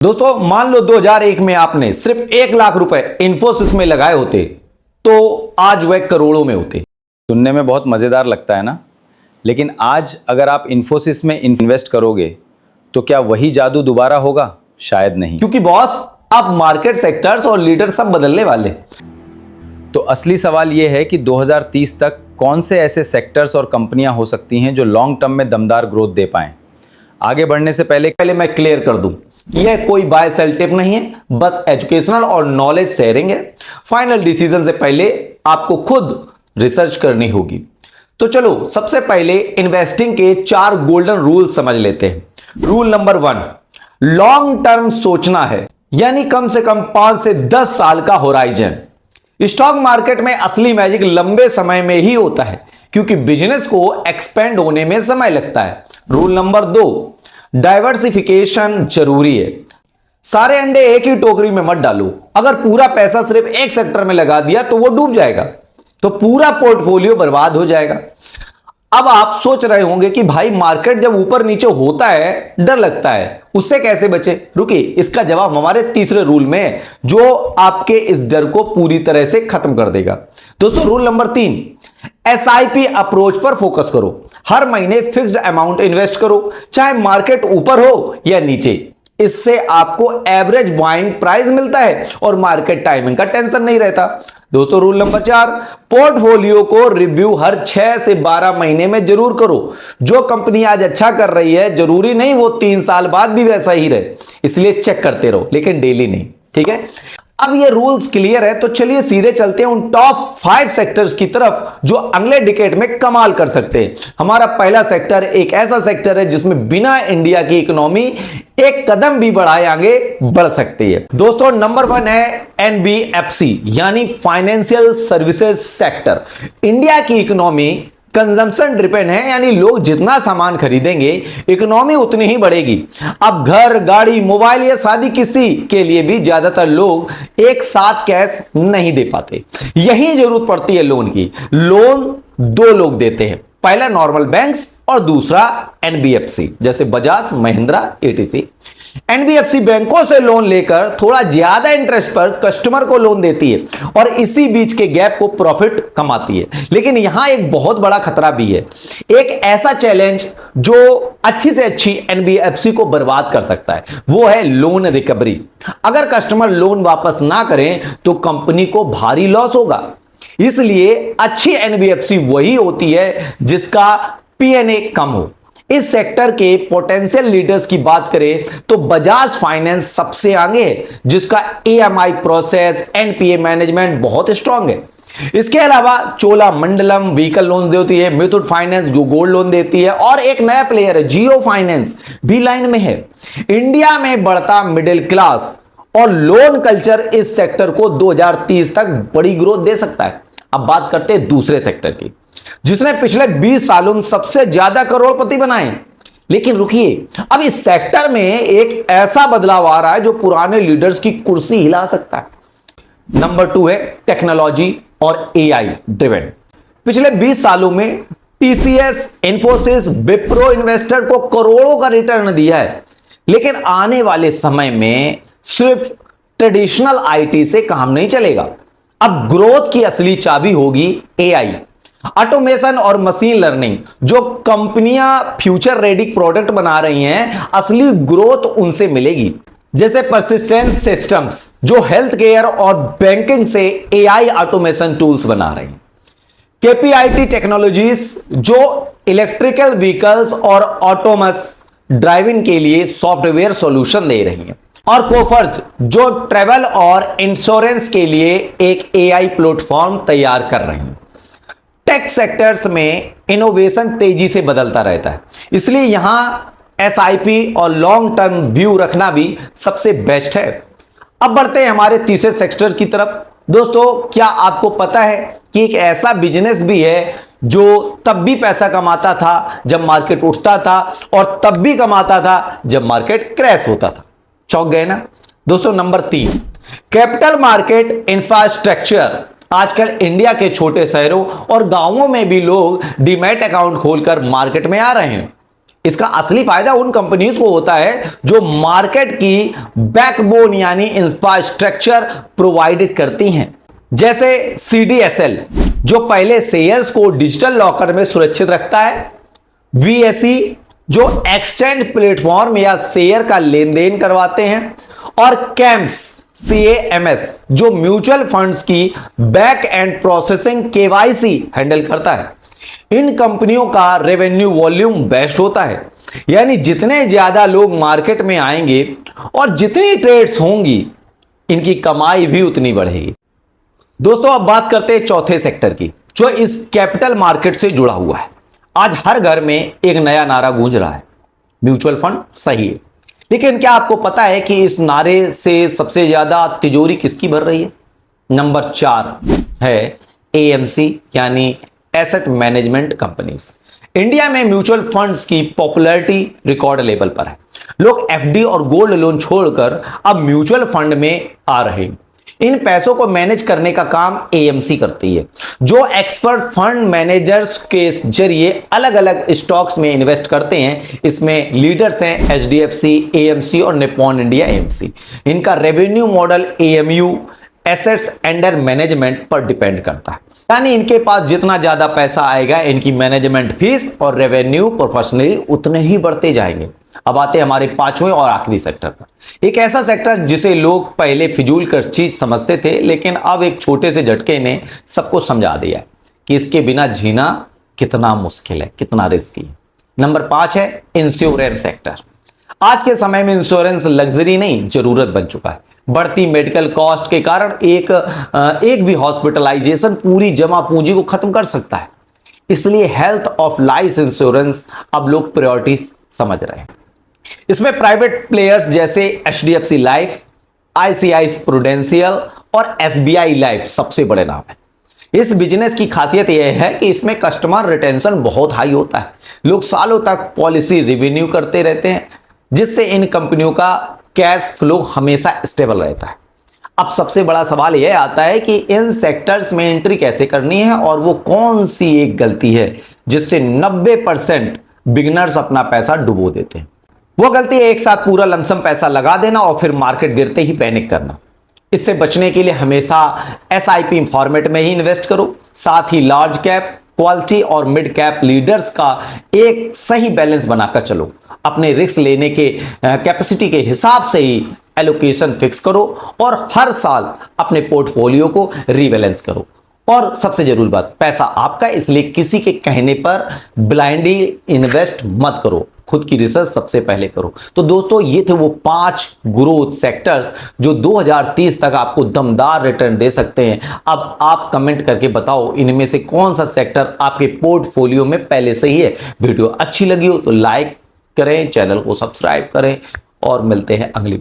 दोस्तों मान लो 2001 में आपने सिर्फ 1 लाख रुपए इंफोसिस में लगाए होते तो आज वह करोड़ों में होते। सुनने में बहुत मज़ेदार लगता है ना, लेकिन आज अगर आप इंफोसिस में इन्वेस्ट करोगे तो क्या वही जादू दोबारा होगा? शायद नहीं, क्योंकि बॉस अब मार्केट सेक्टर्स और लीडर सब बदलने वाले। तो असली सवाल यह है कि 2030 तक कौन से ऐसे सेक्टर्स और कंपनियां हो सकती हैं जो लॉन्ग टर्म में दमदार ग्रोथ दे पाएं। आगे बढ़ने से पहले मैं क्लियर कर दूं, यह कोई बाय सेल टिप नहीं है, बस एजुकेशनल और नॉलेज शेयरिंग है। फाइनल डिसीजन से पहले आपको खुद रिसर्च करनी होगी। तो चलो सबसे पहले इन्वेस्टिंग के 4 गोल्डन रूल समझ लेते हैं। रूल नंबर 1, लॉन्ग टर्म सोचना है, यानी कम से कम 5 से 10 साल का होराइजन। स्टॉक मार्केट में असली मैजिक लंबे समय में ही होता है, क्योंकि बिजनेस को एक्सपेंड होने में समय लगता है। रूल नंबर 2, डाइवर्सिफिकेशन जरूरी है। सारे अंडे एक ही टोकरी में मत डालो। अगर पूरा पैसा सिर्फ एक सेक्टर में लगा दिया तो वो डूब जाएगा, तो पूरा पोर्टफोलियो बर्बाद हो जाएगा। अब आप सोच रहे होंगे कि भाई मार्केट जब ऊपर नीचे होता है डर लगता है, उससे कैसे बचे? रुकिए, इसका जवाब हमारे तीसरे रूल में है, जो आपके इस डर को पूरी तरह से खत्म कर देगा। दोस्तों रूल नंबर 3, एसआईपी अप्रोच पर फोकस करो। हर महीने फिक्स्ड अमाउंट इन्वेस्ट करो, चाहे मार्केट ऊपर हो या नीचे। इससे आपको एवरेज बाइंग प्राइस मिलता है और मार्केट टाइमिंग का टेंशन नहीं रहता। दोस्तों रूल नंबर 4, पोर्टफोलियो को रिव्यू हर 6 से 12 महीने में जरूर करो। जो कंपनी आज अच्छा कर रही है जरूरी नहीं वो 3 साल बाद भी वैसा ही रहे, इसलिए चेक करते रहो, लेकिन डेली नहीं। ठीक है, अब ये रूल्स क्लियर है तो चलिए सीधे चलते हैं उन टॉप 5 सेक्टर्स की तरफ जो अगले डिकेड में कमाल कर सकते हैं। हमारा पहला सेक्टर एक ऐसा सेक्टर है जिसमें बिना इंडिया की इकोनॉमी एक कदम भी बढ़ाए आगे बढ़ सकती है। दोस्तों नंबर 1 है एनबीएफसी, यानी फाइनेंशियल सर्विसेज सेक्टर। इंडिया की इकोनॉमी कंजम्पशन डिपेंड है, यानी लोग जितना सामान खरीदेंगे इकोनॉमी उतनी ही बढ़ेगी। अब घर, गाड़ी, मोबाइल या शादी किसी के लिए भी ज्यादातर लोग एक साथ कैश नहीं दे पाते। यही जरूरत पड़ती है लोन की। लोन 2 लोग देते हैं, पहला नॉर्मल बैंक्स और दूसरा एनबीएफसी, जैसे बजाज, महिंद्रा, एटीसी। एनबीएफसी बैंकों से लोन लेकर थोड़ा ज्यादा इंटरेस्ट पर कस्टमर को लोन देती है और इसी बीच के गैप को प्रॉफिट कमाती है। लेकिन यहां एक बहुत बड़ा खतरा भी है, एक ऐसा चैलेंज जो अच्छी से अच्छी एनबीएफसी को बर्बाद कर सकता है, वो है लोन रिकवरी। अगर कस्टमर लोन वापस ना करें तो कंपनी को भारी लॉस होगा। इसलिए अच्छी एनबीएफसी वही होती है जिसका पीएनए कम हो। इस सेक्टर के पोटेंशियल लीडर्स की बात करें तो बजाज फाइनेंस सबसे आगे है, जिसका ईएमआई प्रोसेस, एनपीए मैनेजमेंट बहुत स्ट्रांग है। इसके अलावा चोलामंडलम व्हीकल लोन देती है, मुथूट फाइनेंस जो गोल्ड लोन देती है, और एक नया प्लेयर है जियो फाइनेंस भी लाइन में है। इंडिया में बढ़ता मिडिल क्लास और लोन कल्चर इस सेक्टर को 2030 तक बड़ी ग्रोथ दे सकता है। अब बात करते हैं दूसरे सेक्टर की, जिसने पिछले 20 सालों में सबसे ज्यादा करोड़पति बनाए। लेकिन रुकिए, अब इस सेक्टर में एक ऐसा बदलाव आ रहा है जो पुराने लीडर्स की कुर्सी हिला सकता है। नंबर 2 है टेक्नोलॉजी और एआई ड्रिवन। पिछले 20 सालों में टीसीएस, इंफोसिस, विप्रो इन्वेस्टर को करोड़ों का रिटर्न दिया है। लेकिन आने वाले समय में सिर्फ ट्रेडिशनल आईटी से काम नहीं चलेगा। अब ग्रोथ की असली चाबी होगी एआई, ऑटोमेशन और मशीन लर्निंग। जो कंपनियां फ्यूचर रेडी प्रोडक्ट बना रही हैं, असली ग्रोथ उनसे मिलेगी, जैसे परसिस्टेंस सिस्टम्स जो हेल्थ केयर और बैंकिंग से एआई ऑटोमेशन टूल्स बना रही हैं। केपीआईटी टेक्नोलॉजीज जो इलेक्ट्रिकल व्हीकल्स और ऑटोमस ड्राइविंग के लिए सॉफ्टवेयर सॉल्यूशन दे रही हैं, और कोफर्ज जो ट्रेवल और इंश्योरेंस के लिए एक एआई प्लेटफॉर्म तैयार कर रही हैं। टेक सेक्टर्स में इनोवेशन तेजी से बदलता रहता है, इसलिए यहां एसआईपी और लॉन्ग टर्म व्यू रखना भी सबसे बेस्ट है। अब बढ़ते हैं हमारे तीसरे सेक्टर की तरफ। दोस्तों क्या आपको पता है कि एक ऐसा बिजनेस भी है जो तब भी पैसा कमाता था जब मार्केट उठता था और तब भी कमाता था जब मार्केट क्रैश होता था? चौंक गए ना? दोस्तों नंबर 3, कैपिटल मार्केट इंफ्रास्ट्रक्चर। आजकल इंडिया के छोटे शहरों और गांवों में भी लोग डीमैट अकाउंट खोलकर मार्केट में आ रहे हैं। इसका असली फायदा उन कंपनीज को होता है जो मार्केट की बैकबोन यानी इंफ्रास्ट्रक्चर प्रोवाइडेड करती हैं, जैसे CDSL जो पहले शेयर्स को डिजिटल लॉकर में सुरक्षित रखता है, VSE जो एक्सचेंज प्लेटफॉर्म या शेयर का लेन देन करवाते हैं, और CAMS जो म्यूचुअल फंड्स की back and processing KYC handle करता है। इन कंपनियों का रेवेन्यू वॉल्यूम बेस्ट होता है, यानी जितने ज्यादा लोग मार्केट में आएंगे और जितनी ट्रेड्स होंगी इनकी कमाई भी उतनी बढ़ेगी। दोस्तों अब बात करते हैं चौथे सेक्टर की, जो इस कैपिटल मार्केट से जुड़ा हुआ है। आज हर घर में एक नया नारा गूंज रहा है, म्यूचुअल फंड सही है। लेकिन क्या आपको पता है कि इस नारे से सबसे ज्यादा तिजोरी किसकी भर रही है? नंबर 4 है AMC यानी एसेट मैनेजमेंट कंपनीज। इंडिया में म्यूचुअल फंड्स की पॉपुलैरिटी रिकॉर्ड लेवल पर है। लोग FD और गोल्ड लोन छोड़कर अब म्यूचुअल फंड में आ रहे हैं। इन पैसों को मैनेज करने का काम AMC करती है, जो एक्सपर्ट फंड मैनेजर्स के जरिए अलग अलग स्टॉक्स में इन्वेस्ट करते हैं। इसमें लीडर्स हैं HDFC, AMC और निप्पॉन इंडिया AMC। इनका revenue model AMU assets under management पर डिपेंड करता है, यानी इनके पास जितना ज्यादा पैसा आएगा इनकी मैनेजमेंट फीस और रेवेन्यू प्रोफेशनली उतने ही बढ़ते जाएंगे। अब आते हैं हमारे पांचवें और आखिरी सेक्टर पर, एक ऐसा सेक्टर जिसे लोग पहले फिजूल कर चीज समझते थे, लेकिन अब एक छोटे से झटके ने सबको समझा दिया कि इसके बिना जीना कितना मुश्किल है, कितना रिस्की है। नंबर 5 है इंश्योरेंस सेक्टर। आज के समय में इंश्योरेंस लग्जरी नहीं, जरूरत बन चुका है। बढ़ती मेडिकल कॉस्ट के कारण एक भी हॉस्पिटलाइजेशन पूरी जमा पूंजी को खत्म कर सकता है। इसलिए हेल्थ ऑफ लाइफ इंश्योरेंस अब लोग प्रायोरिटी समझ रहे हैं। इसमें प्राइवेट प्लेयर्स जैसे HDFC लाइफ, ICICI प्रूडेंशियल और SBI लाइफ सबसे बड़े नाम है। इस बिजनेस की खासियत यह है कि इसमें कस्टमर रिटेंशन बहुत हाई होता है। लोग सालों तक पॉलिसी रिन्यू करते रहते हैं, जिससे इन कंपनियों का कैश फ्लो हमेशा स्टेबल रहता है। अब सबसे बड़ा सवाल यह आता है कि इन सेक्टर्स में एंट्री कैसे करनी है और वो कौन सी एक गलती है जिससे 90% बिगिनर्स अपना पैसा डुबो देते हैं। वो गलती है एक साथ पूरा लमसम पैसा लगा देना और फिर मार्केट गिरते ही पैनिक करना। इससे बचने के लिए हमेशा SIP फॉर्मेट में ही इन्वेस्ट करो। साथ ही लार्ज कैप, क्वालिटी और मिड कैप लीडर्स का एक सही बैलेंस बनाकर चलो। अपने रिस्क लेने के कैपेसिटी के हिसाब से ही एलोकेशन फिक्स करो और हर साल अपने पोर्टफोलियो को रीबैलेंस करो। और सबसे जरूरी बात, पैसा आपका, इसलिए किसी के कहने पर ब्लाइंडली इन्वेस्ट मत करो, खुद की रिसर्च सबसे पहले करो। तो दोस्तों ये थे वो 5 ग्रोथ सेक्टर्स जो 2030 तक आपको दमदार रिटर्न दे सकते हैं। अब आप कमेंट करके बताओ इनमें से कौन सा सेक्टर आपके पोर्टफोलियो में पहले से ही है। वीडियो अच्छी लगी हो तो लाइक करें, चैनल को सब्सक्राइब करें और मिलते हैं अगली